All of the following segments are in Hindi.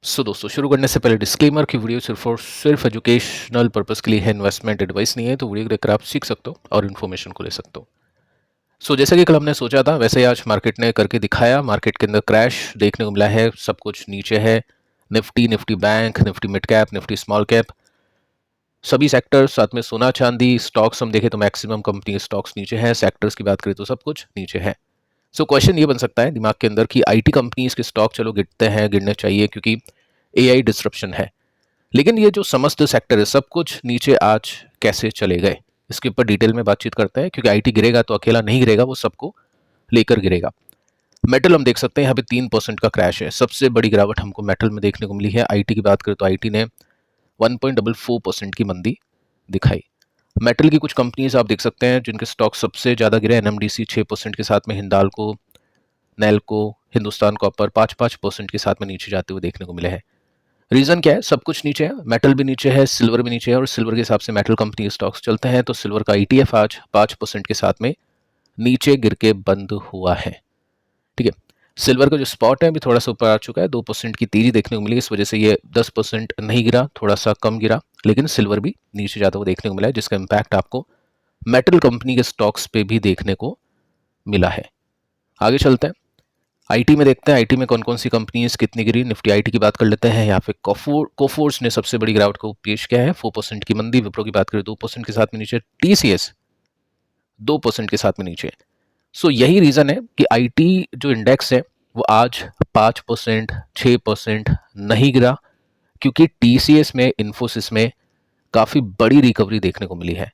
दोस्तों शुरू करने से पहले डिस्क्लेमर की वीडियो सिर्फ और सिर्फ एजुकेशनल पर्पस के लिए है, इन्वेस्टमेंट एडवाइस नहीं है। तो वीडियो देखकर आप सीख सकते हो और इन्फॉर्मेशन को ले सकते हो। जैसा कि कल हमने सोचा था वैसे ही आज मार्केट ने करके दिखाया। मार्केट के अंदर क्रैश देखने को मिला है, सब कुछ नीचे है। Nifty bank, Nifty mid cap, Nifty small cap, सभी सेक्टर्स, साथ में सोना चांदी, स्टॉक्स हम देखें तो मैक्सिमम कंपनी के स्टॉक्स नीचे हैं। सेक्टर्स की बात करें तो सब कुछ नीचे है। क्वेश्चन ये बन सकता है दिमाग के अंदर कि आईटी कंपनीज के स्टॉक चलो गिरते हैं, गिरने चाहिए क्योंकि एआई डिस्रप्शन है, लेकिन ये जो समस्त सेक्टर है सब कुछ नीचे आज कैसे चले गए, इसके ऊपर डिटेल में बातचीत करते हैं। क्योंकि आईटी गिरेगा तो अकेला नहीं गिरेगा, वो सबको लेकर गिरेगा। मेटल हम देख सकते हैं यहाँ पे 3% का क्रैश है, सबसे बड़ी गिरावट हमको मेटल में देखने को मिली है। आईटी की बात करें तो आईटी ने 1.44% की मंदी दिखाई। मेटल की कुछ कंपनीज आप देख सकते हैं जिनके स्टॉक सबसे ज़्यादा गिरे। एनएमडीसी 6% के साथ में, हिंदाल्को, नेल्को, हिंदुस्तान कॉपर 5% के साथ में नीचे जाते हुए देखने को मिले हैं। रीजन क्या है? सब कुछ नीचे है, मेटल भी नीचे है, सिल्वर भी नीचे है, और सिल्वर के हिसाब से मेटल कंपनी के स्टॉक्स चलते हैं। तो सिल्वर का ईटीएफ आज 5% के साथ में नीचे गिर के बंद हुआ है। ठीक है, सिल्वर का जो स्पॉट है अभी थोड़ा सा ऊपर आ चुका है, 2% की तेजी देखने को मिली, इस वजह से ये 10% नहीं गिरा, थोड़ा सा कम गिरा, लेकिन सिल्वर भी नीचे जाता हुआ देखने को मिला है, जिसका इम्पैक्ट आपको मेटल कंपनी के स्टॉक्स पे भी देखने को मिला है। आगे चलते हैं, आईटी में देखते हैं आईटी में कौन कौन सी कंपनीज कितनी गिरी। निफ्टी आईटी की बात कर लेते हैं। यहाँ पे कोफोर्स ने सबसे बड़ी गिरावट को पेश किया है, 4% की मंदी। विप्रो की बात करें 2% के साथ में नीचे, टीसीएस 2% के साथ में नीचे। यही रीजन है कि आईटी जो इंडेक्स है वो आज 5%, 6% नहीं गिरा, क्योंकि टीसीएस में, इन्फोसिस में काफी बड़ी रिकवरी देखने को मिली है।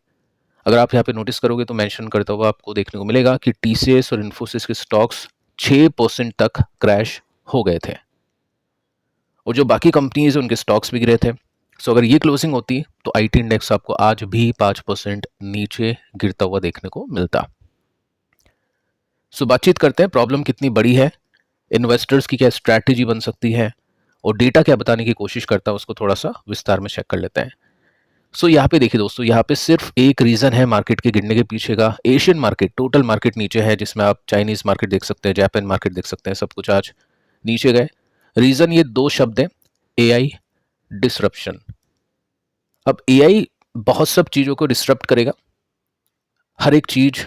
अगर आप यहाँ पे नोटिस करोगे तो मेंशन करता हुआ आपको देखने को मिलेगा कि टीसीएस और इन्फोसिस के स्टॉक्स 6% तक क्रैश हो गए थे, और जो बाकी कंपनीज उनके स्टॉक्स भी गिरे थे। अगर ये क्लोजिंग होती तो आईटी इंडेक्स आपको आज भी 5% नीचे गिरता हुआ देखने को मिलता। बातचीत करते हैं प्रॉब्लम कितनी बड़ी है, इन्वेस्टर्स की क्या स्ट्रैटेजी बन सकती है, और डेटा क्या बताने की कोशिश करता है उसको थोड़ा सा विस्तार में चेक कर लेते हैं। यहाँ पे देखिए दोस्तों, यहाँ पे सिर्फ एक रीजन है मार्केट के गिरने के पीछे का। एशियन मार्केट, टोटल मार्केट नीचे है, जिसमें आप चाइनीज मार्केट देख सकते हैं, जापान मार्केट देख सकते हैं, सब कुछ आज नीचे गए। रीजन ये दो शब्द है, एआई डिसरप्शन। अब एआई बहुत सब चीजों को डिसरप्ट करेगा, हर एक चीज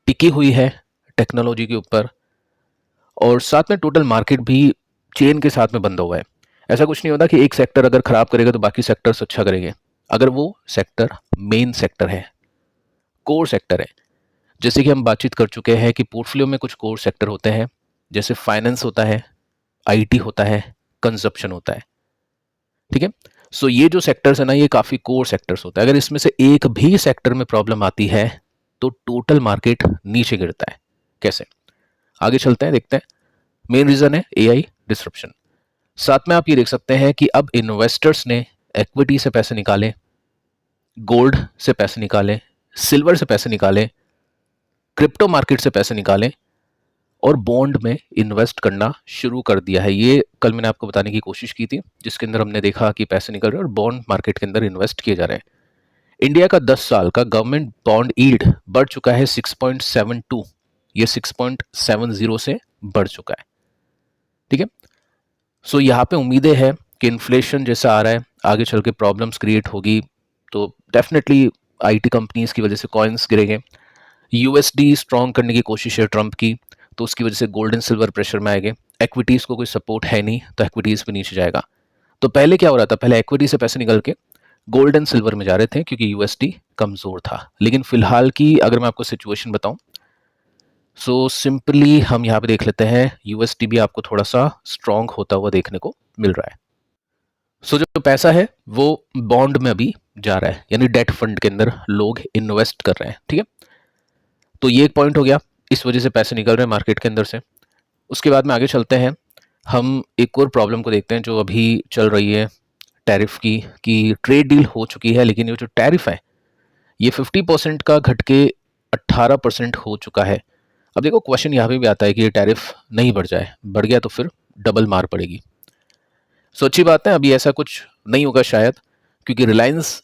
टिकी हुई है टेक्नोलॉजी के ऊपर, और साथ में टोटल मार्केट भी चेन के साथ में बंधा हुआ है। ऐसा कुछ नहीं होता कि एक सेक्टर अगर खराब करेगा तो बाकी सेक्टर्स अच्छा करेंगे, अगर वो सेक्टर मेन सेक्टर है, कोर सेक्टर है। जैसे कि हम बातचीत कर चुके हैं कि पोर्टफोलियो में कुछ कोर सेक्टर होते हैं, जैसे फाइनेंस होता है, आईटी होता है, कंजप्शन होता है। ठीक है, ये जो सेक्टर्स है ना, ये काफी कोर सेक्टर्स होता है। अगर इसमें से एक भी सेक्टर में प्रॉब्लम आती है तो टोटल मार्केट नीचे गिरता है। कैसे? आगे चलते हैं, देखते हैं। मेन रीजन है एआई डिसरप्शन। साथ में आप ये देख सकते हैं कि अब इन्वेस्टर्स ने इक्विटी से पैसे निकाले, गोल्ड से पैसे निकाले, सिल्वर से पैसे निकाले, क्रिप्टो मार्केट से पैसे निकाले, और बॉन्ड में इन्वेस्ट करना शुरू कर दिया है। ये कल मैंने आपको बताने की कोशिश की थी, जिसके अंदर हमने देखा कि पैसे निकल रहे हैं और बॉन्ड मार्केट के अंदर इन्वेस्ट किए जा रहे हैं। इंडिया का 10 साल का गवर्नमेंट बॉन्ड यील्ड बढ़ चुका है 6.72, ये 6.70 से बढ़ चुका है। ठीक है, यहाँ पे उम्मीदें हैं कि इन्फ्लेशन जैसा आ रहा है, आगे चल के प्रॉब्लम्स क्रिएट होगी, तो डेफिनेटली आईटी कंपनीज की वजह से कॉइन्स गिरेंगे। यूएसडी स्ट्रॉन्ग करने की कोशिश है ट्रंप की, तो उसकी वजह से गोल्ड एंड सिल्वर प्रेशर में आएंगे। एक्विटीज को कोई सपोर्ट है नहीं, तो एक्विटीज पे नीचे जाएगा। तो पहले क्या हो रहा था, पहले एक्विटी से पैसे निकल के गोल्ड एंड सिल्वर में जा रहे थे क्योंकि यूएसडी कमजोर था। लेकिन फिलहाल की अगर मैं आपको सिचुएशन बताऊं, सिंपली हम यहाँ पे देख लेते हैं, यूएसडी भी आपको थोड़ा सा स्ट्रॉन्ग होता हुआ देखने को मिल रहा है। जो पैसा है वो बॉन्ड में अभी जा रहा है, यानी डेट फंड के अंदर लोग इन्वेस्ट कर रहे हैं। ठीक है, तो ये एक पॉइंट हो गया, इस वजह से पैसे निकल रहे हैं मार्केट के अंदर से। उसके बाद में आगे चलते हैं, हम एक और प्रॉब्लम को देखते हैं जो अभी चल रही है टैरिफ की, कि ट्रेड डील हो चुकी है, लेकिन ये जो टैरिफ है ये 50% का घट के 18% हो चुका है। अब देखो, क्वेश्चन यहाँ पे भी आता है कि ये टैरिफ नहीं बढ़ जाए, बढ़ गया तो फिर डबल मार पड़ेगी। अच्छी बात है, अभी ऐसा कुछ नहीं होगा शायद, क्योंकि रिलायंस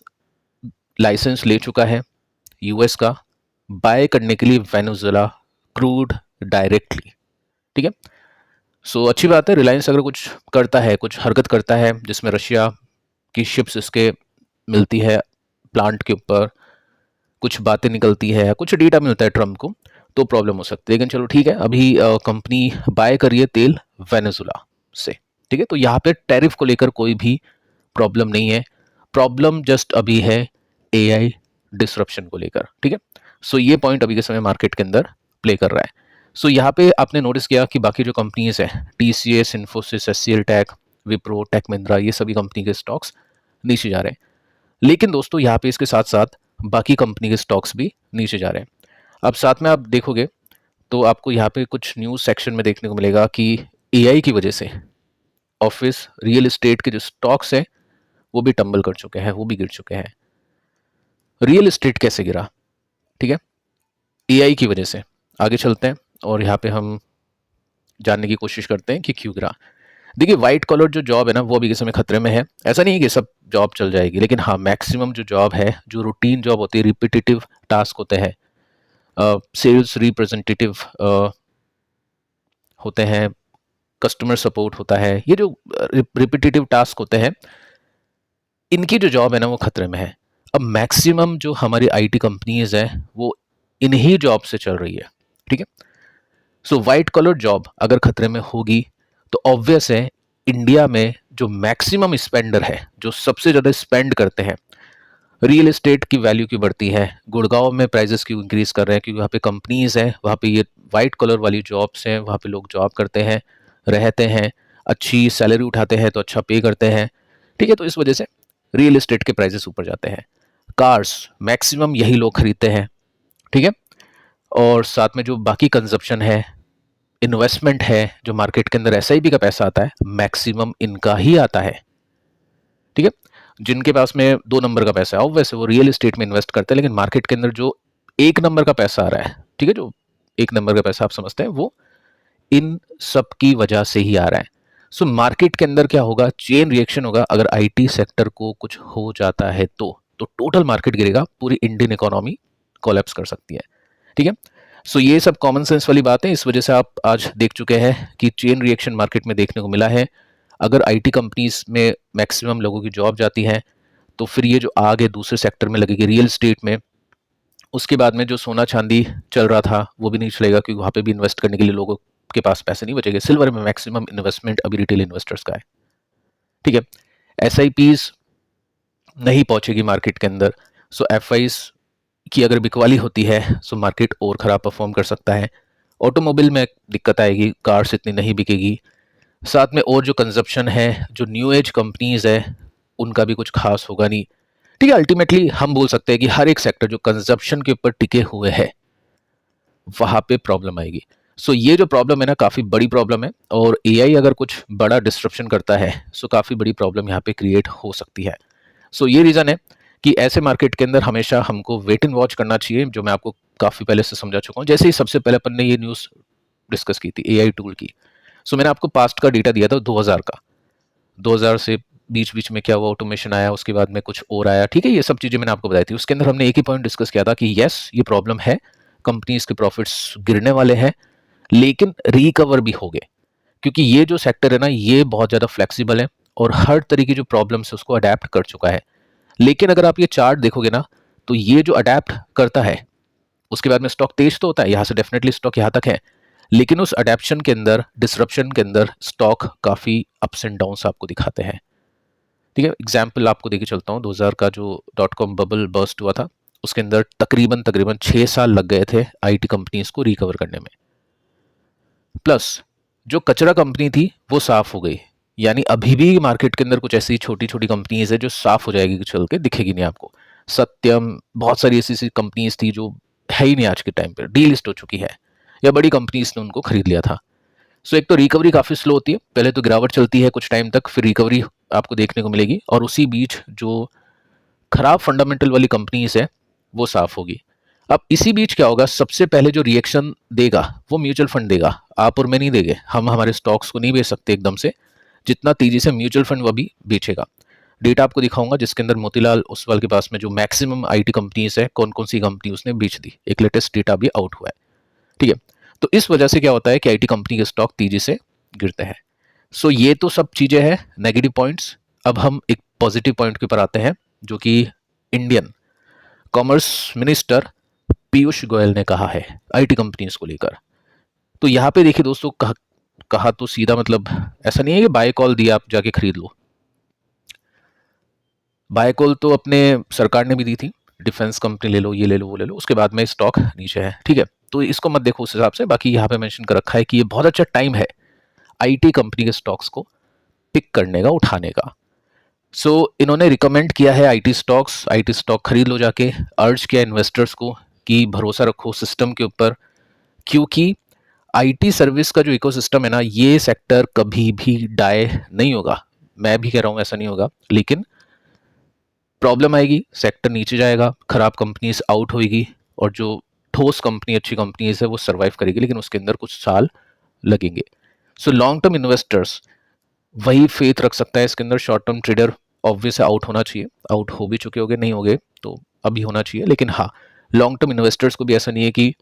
लाइसेंस ले चुका है यूएस का बाय करने के लिए वेनेजुएला क्रूड डायरेक्टली। ठीक है, सो अच्छी बात है, रिलायंस अगर कुछ करता है, कुछ हरकत करता है जिसमें रशिया की शिप्स इसके मिलती है प्लांट के ऊपर, कुछ बातें निकलती है, कुछ डेटा मिलता है ट्रम्प को, तो प्रॉब्लम हो सकती है। लेकिन चलो ठीक है, अभी कंपनी बाय करिए तेल वेनेजुला से, ठीक है। तो यहाँ पे टैरिफ को लेकर कोई भी प्रॉब्लम नहीं है, प्रॉब्लम जस्ट अभी है एआई डिसरप्शन को लेकर, ठीक है। सो ये पॉइंट अभी के समय मार्केट के अंदर प्ले कर रहा है। सो यहाँ पे आपने नोटिस किया कि बाकी जो कंपनीज है, TCS, Infosys, HCL tech, Wipro, tech Mahindra, ये सभी कंपनी के स्टॉक्स नीचे जा रहे हैं। लेकिन दोस्तों यहाँ पे इसके साथ साथ बाकी कंपनी के स्टॉक्स भी नीचे जा रहे हैं। अब साथ में आप देखोगे तो आपको यहाँ पे कुछ न्यूज़ सेक्शन में देखने को मिलेगा कि एआई की वजह से ऑफिस रियल एस्टेट के जो स्टॉक्स हैं वो भी टंबल कर चुके हैं, वो भी गिर चुके हैं। रियल एस्टेट कैसे गिरा, ठीक है, एआई की वजह से। आगे चलते हैं और यहाँ पे हम जानने की कोशिश करते हैं कि क्यों गिरा। देखिए, वाइट कॉलर जो जॉब है ना, वो अभी के समय खतरे में है। ऐसा नहीं है कि सब जॉब चल जाएगी, लेकिन हाँ, मैक्सिमम जो जॉब है, जो रूटीन जॉब होती है, रिपीटेटिव टास्क होते हैं, सेल्स रिप्रेजेंटेटिव होते हैं, कस्टमर सपोर्ट होता है, ये जो रिपीटेटिव टास्क होते हैं, इनकी जो जॉब है ना वो खतरे में है। अब मैक्सिमम जो हमारी आईटी कंपनीज है वो इन्हीं जॉब से चल रही है, ठीक है। सो वाइट कॉलर जॉब अगर खतरे में होगी तो ऑब्वियस है इंडिया में जो मैक्सिमम स्पेंडर है, जो सबसे ज़्यादा स्पेंड करते हैं, रियल एस्टेट की वैल्यू क्यों बढ़ती है, गुड़गांव में प्राइजेस क्यों इंक्रीज कर रहे हैं, क्योंकि वहाँ पे कंपनीज हैं, वहाँ पे ये वाइट कॉलर वाली जॉब्स हैं, वहाँ पे लोग जॉब करते हैं, रहते हैं, अच्छी सैलरी उठाते हैं तो अच्छा पे करते हैं, ठीक है। तो इस वजह से रियल एस्टेट के प्राइजेस ऊपर जाते हैं। कार्स मैक्सिमम यही लोग खरीदते हैं, ठीक है। और साथ में जो बाकी कंजप्शन है, इन्वेस्टमेंट है, जो मार्केट के अंदर एसआईपी का पैसा आता है, मैक्सिमम इनका ही आता है, ठीक है। जिनके पास में 2 नंबर का पैसा है वैसे वो रियल एस्टेट में इन्वेस्ट करते हैं, लेकिन मार्केट के अंदर जो 1 नंबर का पैसा आ रहा है, ठीक है, जो 1 नंबर का पैसा आप समझते हैं, वो इन सब की वजह से ही आ रहा है। सो मार्केट के अंदर क्या होगा, चेन रिएक्शन होगा। अगर आईटी सेक्टर को कुछ हो जाता है तो टोटल मार्केट गिरेगा, पूरी इंडियन इकोनॉमी कोलैप्स कर सकती है, ठीक है। सो ये सब कॉमन सेंस वाली बात है। इस वजह से आप आज देख चुके हैं कि चेन रिएक्शन मार्केट में देखने को मिला है। अगर आईटी कंपनीज में मैक्सिमम लोगों की जॉब जाती है तो फिर ये जो आगे दूसरे सेक्टर में लगेगी, रियल स्टेट में, उसके बाद में जो सोना चांदी चल रहा था वो भी नहीं चलेगा, क्योंकि वहाँ पे भी इन्वेस्ट करने के लिए लोगों के पास पैसे नहीं बचेंगे। सिल्वर में मैक्सिमम इन्वेस्टमेंट अभी रिटेल इन्वेस्टर्स का है, ठीक है। एसआईपीज नहीं पहुंचेगी मार्केट के अंदर। सो एफआईज की अगर बिकवाली होती है सो मार्केट और ख़राब परफॉर्म कर सकता है। ऑटोमोबाइल में दिक्कत आएगी, कार्स इतनी नहीं बिकेगी। साथ में और जो कंजप्शन है, जो न्यू एज कंपनीज है, उनका भी कुछ खास होगा नहीं, ठीक है। अल्टीमेटली हम बोल सकते हैं कि हर एक सेक्टर जो कंजप्शन के ऊपर टिके हुए है वहाँ पे प्रॉब्लम आएगी। सो ये जो प्रॉब्लम है ना, काफ़ी बड़ी प्रॉब्लम है, और एआई अगर कुछ बड़ा डिस्ट्रप्शन करता है सो काफ़ी बड़ी प्रॉब्लम यहाँ पे क्रिएट हो सकती है। सो ये रीज़न है कि ऐसे मार्केट के अंदर हमेशा हमको वेट एंड वॉच करना चाहिए, जो मैं आपको काफ़ी पहले से समझा चुका हूँ। जैसे ही सबसे पहले अपन ने ये न्यूज़ डिस्कस की थी एआई टूल की, सो मैंने आपको पास्ट का डेटा दिया था 2000 का, 2000 से बीच बीच में क्या हुआ, ऑटोमेशन आया, उसके बाद में कुछ और आया, ठीक है। ये सब चीज़ें मैंने आपको बताई थी। उसके अंदर हमने एक ही पॉइंट डिस्कस किया था कि यस, ये प्रॉब्लम है, कंपनीज के प्रॉफिट्स गिरने वाले हैं, लेकिन रिकवर भी हो गए, क्योंकि ये जो सेक्टर है ना, ये बहुत ज़्यादा फ्लेक्सिबल है और हर तरीके जो प्रॉब्लम्स है उसको अडेप्ट कर चुका है। लेकिन अगर आप ये चार्ट देखोगे ना, तो ये जो अडेप्ट करता है उसके बाद में स्टॉक तेज तो होता है, यहाँ से डेफिनेटली स्टॉक यहाँ तक है, लेकिन उस अडेप्शन के अंदर, डिसरप्शन के अंदर स्टॉक काफ़ी अप्स एंड डाउन्स आपको दिखाते हैं, ठीक है। एग्जाम्पल आपको देके चलता हूँ, 2000 का जो .com बबल बर्स्ट हुआ था, उसके अंदर तकरीबन तकरीबन 6 साल लग गए थे आईटी कंपनीज को रिकवर करने में। प्लस जो कचरा कंपनी थी वो साफ हो गई, यानी अभी भी मार्केट के अंदर कुछ ऐसी छोटी छोटी कंपनीज है जो साफ हो जाएगी, चल के दिखेगी नहीं आपको। सत्यम, बहुत सारी ऐसी ऐसी कंपनीज थी जो है ही नहीं आज के टाइम पर, डीलिस्ट हो चुकी है, या बड़ी कंपनीज ने उनको खरीद लिया था। सो एक तो रिकवरी काफ़ी स्लो होती है, पहले तो गिरावट चलती है कुछ टाइम तक, फिर रिकवरी आपको देखने को मिलेगी, और उसी बीच जो खराब फंडामेंटल वाली कंपनीज है वो साफ होगी। अब इसी बीच क्या होगा, सबसे पहले जो रिएक्शन देगा वो म्यूचुअल फंड देगा, आप और मैं नहीं देंगे, हम हमारे स्टॉक्स को नहीं बेच सकते एकदम से, जितना तेजी से म्यूचुअल फंड वो भी बेचेगा। डेटा आपको दिखाऊंगा जिसके अंदर मोतीलाल ओसवाल के पास में जो मैक्सिमम आईटी कंपनीज है, कौन कौन सी कंपनी उसने बेच दी, एक लेटेस्ट डेटा भी आउट हुआ है, ठीक है। तो इस वजह से क्या होता है कि आईटी कंपनी के स्टॉक तेजी से गिरते हैं। सो ये तो सब चीज़ें हैं नेगेटिव पॉइंट्स। अब हम एक पॉजिटिव पॉइंट के ऊपर आते हैं, जो कि Indian commerce minister Piyush Goyal ने कहा है आईटी कंपनीज को लेकर। तो यहाँ पे देखिए दोस्तों, कहा तो सीधा, मतलब ऐसा नहीं है कि बाय कॉल दिया आप जाके खरीद लो। बाय कॉल तो अपने सरकार ने भी दी थी, डिफेंस कंपनी ले लो, ये ले लो, वो ले लो, उसके बाद में स्टॉक नीचे है, ठीक है। तो इसको मत देखो उस हिसाब से। बाकी यहाँ पे मेंशन कर रखा है कि ये बहुत अच्छा टाइम है आईटी कंपनी के स्टॉक्स को पिक करने का, उठाने का। सो इन्होंने रिकमेंड किया है आईटी स्टॉक खरीद लो जाके। अर्ज किया इन्वेस्टर्स को कि भरोसा रखो सिस्टम के ऊपर, क्योंकि आईटी सर्विस का जो इकोसिस्टम है ना, ये सेक्टर कभी भी डाई नहीं होगा। मैं भी कह रहा हूँ ऐसा नहीं होगा, लेकिन प्रॉब्लम आएगी, सेक्टर नीचे जाएगा, खराब कंपनीज आउट होगी, और जो ठोस कंपनी, अच्छी कंपनीज है वो सर्वाइव करेगी, लेकिन उसके अंदर कुछ साल लगेंगे। सो लॉन्ग टर्म इन्वेस्टर्स वही फेथ रख सकता है इसके अंदर। Short term trader obvious out होना चाहिए, आउट हो भी चुके होंगे, नहीं होंगे तो अभी होना चाहिए। लेकिन हाँ, लॉन्ग टर्म इन्वेस्टर्स को भी ऐसा नहीं है कि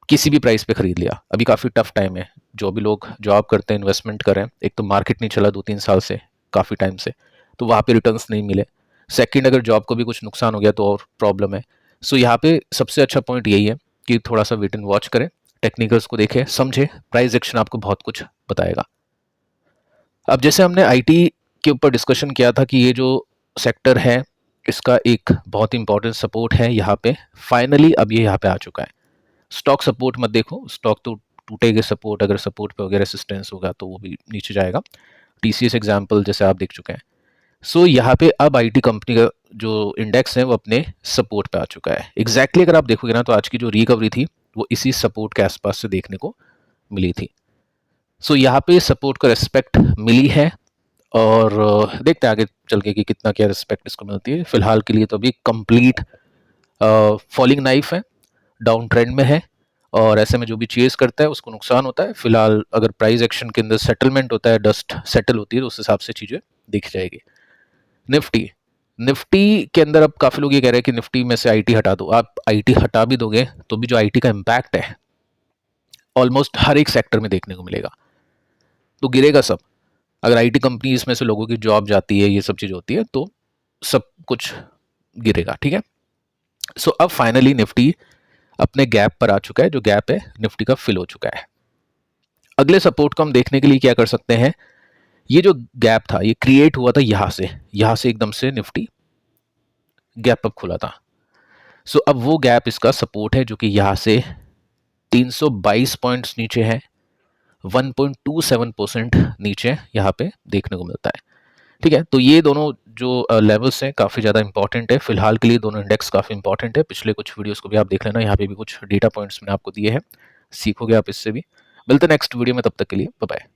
किसी भी प्राइस पे खरीद लिया। अभी काफ़ी टफ टाइम है, जो भी लोग जॉब करते हैं, इन्वेस्टमेंट करें, एक तो मार्केट नहीं चला 2-3 साल से, काफ़ी टाइम से, तो वहाँ पे रिटर्न्स नहीं मिले। सेकंड, अगर जॉब को भी कुछ नुकसान हो गया तो और प्रॉब्लम है। सो यहाँ पे सबसे अच्छा पॉइंट यही है कि थोड़ा सा वेट एंड वॉच करें, टेक्निकल्स को देखें, समझे, प्राइस एक्शन आपको बहुत कुछ बताएगा। अब जैसे हमने आईटी के ऊपर डिस्कशन किया था कि ये जो सेक्टर है इसका एक बहुत इंपॉर्टेंट सपोर्ट है यहाँ पे, फाइनली अब ये यहाँ पे आ चुका है। स्टॉक सपोर्ट मत देखो, स्टॉक तो टूटेगा सपोर्ट, अगर सपोर्ट पे वगैरह रेसिस्टेंस होगा तो वो भी नीचे जाएगा। टीसीएस एग्जांपल जैसे आप देख चुके हैं। सो यहाँ पे अब आईटी कंपनी का जो इंडेक्स है वो अपने सपोर्ट पे आ चुका है। एग्जैक्टली अगर आप देखोगे ना तो आज की जो रिकवरी थी वो इसी सपोर्ट के आसपास से देखने को मिली थी। सो यहाँ पे सपोर्ट को रेस्पेक्ट मिली है, और देखते हैं आगे चल के कि कितना क्या रिस्पेक्ट इसको मिलती है। फिलहाल के लिए तो अभी कंप्लीट फॉलिंग नाइफ है, डाउन ट्रेंड में है, और ऐसे में जो भी चेज करता है उसको नुकसान होता है। फिलहाल अगर प्राइस एक्शन के अंदर सेटलमेंट होता है, डस्ट सेटल होती है, तो उस हिसाब से चीज़ें दिख जाएगी। निफ्टी निफ्टी के अंदर अब काफ़ी लोग ये कह रहे हैं कि निफ्टी में से आईटी हटा दो। आप आईटी हटा भी दोगे तो भी जो आईटी का इम्पैक्ट है ऑलमोस्ट हर एक सेक्टर में देखने को मिलेगा, तो गिरेगा सब। अगर आईटी कंपनी इसमें से लोगों की जॉब जाती है, ये सब चीज़ होती है, तो सब कुछ गिरेगा, ठीक है। सो अब फाइनली निफ्टी अपने गैप पर आ चुका है, जो गैप है निफ्टी का फिल हो चुका है। अगले सपोर्ट को हम देखने के लिए क्या कर सकते हैं, ये जो गैप था ये क्रिएट हुआ था यहां से एकदम से निफ्टी गैप अप खुला था। सो अब वो गैप इसका सपोर्ट है, जो कि यहां से 322 पॉइंट्स नीचे है, 1.27% नीचे यहाँ पे देखने को मिलता है, ठीक है। तो ये दोनों जो लेवल्स हैं काफ़ी ज़्यादा इंपॉर्टेंट है फिलहाल के लिए, दोनों इंडेक्स काफ़ी इंपॉर्टेंट है। पिछले कुछ वीडियोस को भी आप देख लेना, यहाँ पे भी कुछ डेटा पॉइंट्स मैंने आपको दिए हैं, सीखोगे आप इससे भी। मिलते हैं नेक्स्ट वीडियो में, तब तक के लिए बाय बाय।